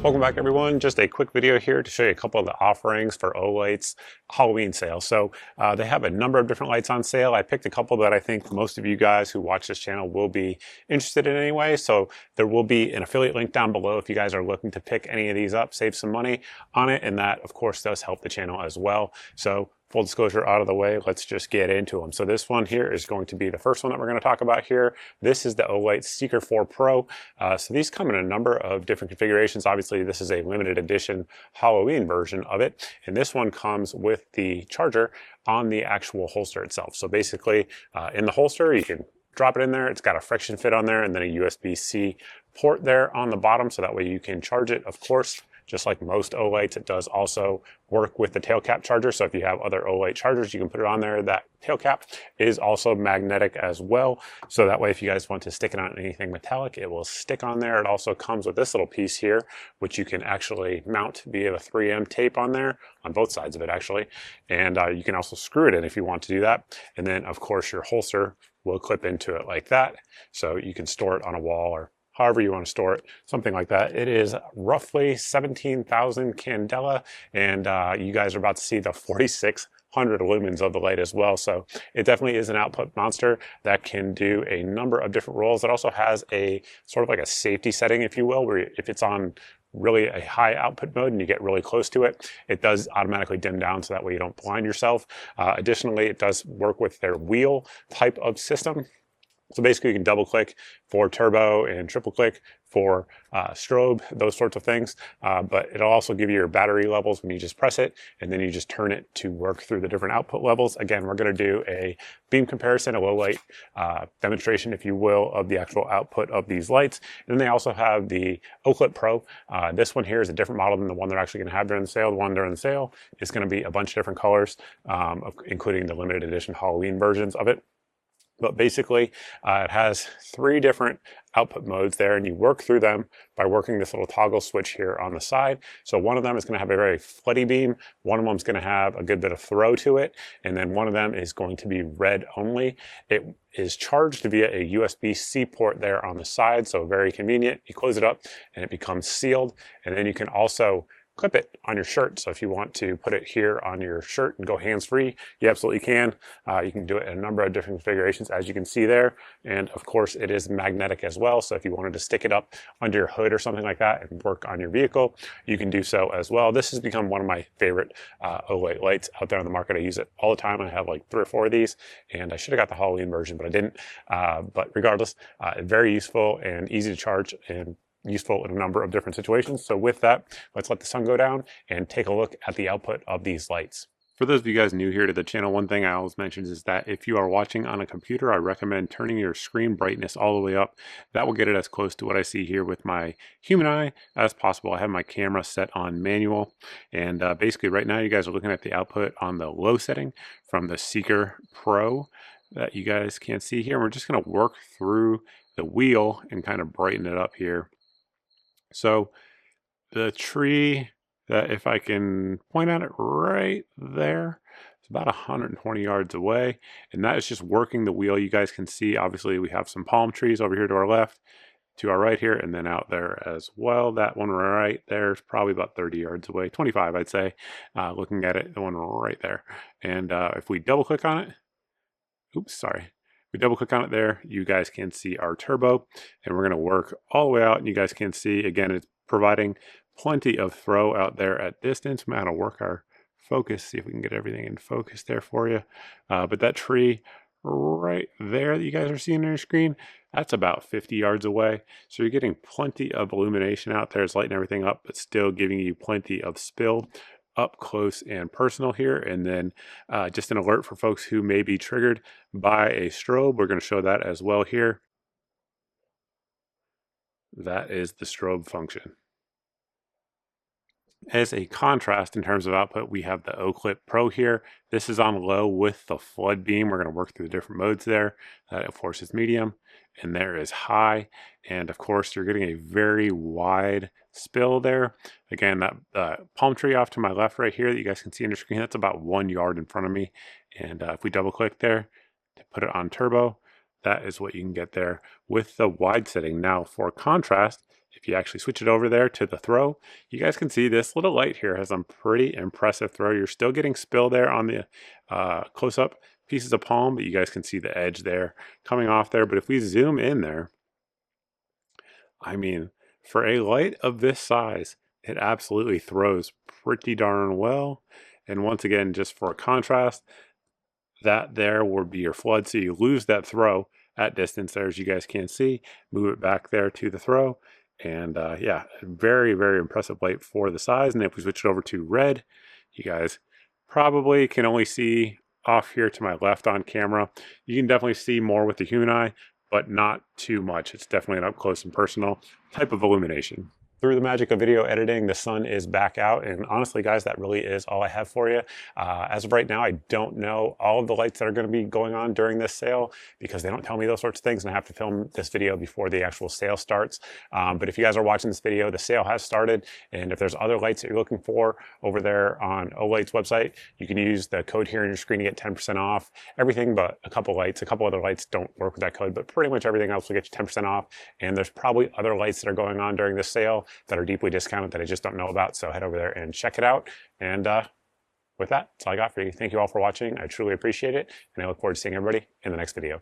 Welcome back everyone. Just a quick video here to show you a couple of the offerings for Olight's Halloween sale. So they have a number of different lights on sale. I picked a couple that I think most of you guys who watch this channel will be interested in anyway. So there will be an affiliate link down below if you guys are looking to pick any of these up, save some money on it. And that of course does help the channel as well. So full disclosure out of the way, let's just get into them. So this one here is going to be the first one that we're going to talk about here. This is the Osight Seeker 4 Pro. So these come in a number of different configurations. Obviously, this is a limited edition Halloween version of it. And this one comes with the charger on the actual holster itself. So basically, in the holster, you can drop it in there. It's got a friction fit on there and then a USB-C port there on the bottom. So that way you can charge it, of course. Just like most Olights, it does also work with the tail cap charger. So if you have other Olight chargers, you can put it on there. That tail cap is also magnetic as well. So that way, if you guys want to stick it on anything metallic, it will stick on there. It also comes with this little piece here, which you can actually mount via the 3M tape on there, on both sides of it actually. And you can also screw it in if you want to do that. And then of course your holster will clip into it like that. So you can store it on a wall or however you want to store it, something like that. It is roughly 17,000 candela, and you guys are about to see the 4,600 lumens of the light as well. So it definitely is an output monster that can do a number of different roles. It also has a sort of like a safety setting, if you will, where if it's on really a high output mode and you get really close to it, it does automatically dim down so that way you don't blind yourself. Additionally, it does work with their wheel type of system. So basically you can double click for turbo and triple click for strobe, those sorts of things. But it'll also give you your battery levels when you just press it, and then you just turn it to work through the different output levels. Again, we're going to do a beam comparison, a low light demonstration, if you will, of the actual output of these lights. And then they also have the Oclip Pro. This one here is a different model than the one they're actually going to have during the sale. The one during the sale is going to be a bunch of different colors, including the limited edition Halloween versions of it. But basically, it has 3 different output modes there, and you work through them by working this little toggle switch here on the side. So one of them is going to have a very floody beam, one of them is going to have a good bit of throw to it, and then one of them is going to be red only. It is charged via a USB-C port there on the side, so very convenient. You close it up and it becomes sealed, and then you can also clip it on your shirt. So if you want to put it here on your shirt and go hands-free, you absolutely can. You can do it in a number of different configurations, as you can see there. And of course, it is magnetic as well. So if you wanted to stick it up under your hood or something like that and work on your vehicle, you can do so as well. This has become one of my favorite Olight lights out there on the market. I use it all the time. I have like 3 or 4 of these, and I should have got the Halloween version, but I didn't. But regardless, very useful and easy to charge and useful in a number of different situations. So with that, let's let the sun go down and take a look at the output of these lights. For those of you guys new here to the channel, one thing I always mention is that if you are watching on a computer, I recommend turning your screen brightness all the way up. That will get it as close to what I see here with my human eye as possible. I have my camera set on manual, and basically right now you guys are looking at the output on the low setting from the Seeker Pro that you guys can't see here. We're just going to work through the wheel and kind of brighten it up here. So the tree, that if I can point at it right there, it's about 120 yards away, and that is just working the wheel. You guys can see, obviously, we have some palm trees over here to our left, to our right here, and then out there as well. That one right there is probably about 30 yards away, 25 I'd say, looking at it, the one right there. And if we double click on it, oops, sorry. We double click on it there, you guys can see our turbo, and we're going to work all the way out, and you guys can see, again, it's providing plenty of throw out there at distance. We're going to work our focus, see if we can get everything in focus there for you. But that tree right there that you guys are seeing on your screen, that's about 50 yards away. So you're getting plenty of illumination out there. It's lighting everything up, but still giving you plenty of spill up close and personal here. And then just an alert for folks who may be triggered by a strobe. We're going to show that as well here. That is the strobe function. As a contrast in terms of output, we have the Oclip Pro here. This is on low with the flood beam. We're going to work through the different modes there. That of course is medium, and there is high. And of course you're getting a very wide spill there. Again, that palm tree off to my left right here that you guys can see on your screen, that's about 1 yard in front of me. And if we double click there to put it on turbo, that is what you can get there with the wide setting. Now for contrast, if you actually switch it over there to the throw, you guys can see this little light here has some pretty impressive throw. You're still getting spill there on the close-up pieces of palm, but you guys can see the edge there coming off there. But if we zoom in there, I mean, for a light of this size, it absolutely throws pretty darn well. And once again, just for contrast, that there would be your flood. So you lose that throw at distance there, as you guys can see. Move it back there to the throw. And yeah, very, very impressive light for the size. And if we switch it over to red, you guys probably can only see off here to my left on camera. You can definitely see more with the human eye, but not too much. It's definitely an up close and personal type of illumination. Through the magic of video editing, the sun is back out, and honestly guys, that really is all I have for you. As of right now, I don't know all of the lights that are going to be going on during this sale because they don't tell me those sorts of things, and I have to film this video before the actual sale starts. But if you guys are watching this video, the sale has started, and if there's other lights that you're looking for over there on Olight's website, you can use the code here on your screen to get 10% off everything but a couple lights. A couple other lights don't work with that code, but pretty much everything else will get you 10% off. And there's probably other lights that are going on during this sale that are deeply discounted that I just don't know about. So head over there and check it out. And with that, that's all I got for you. Thank you all for watching. I truly appreciate it. And I look forward to seeing everybody in the next video.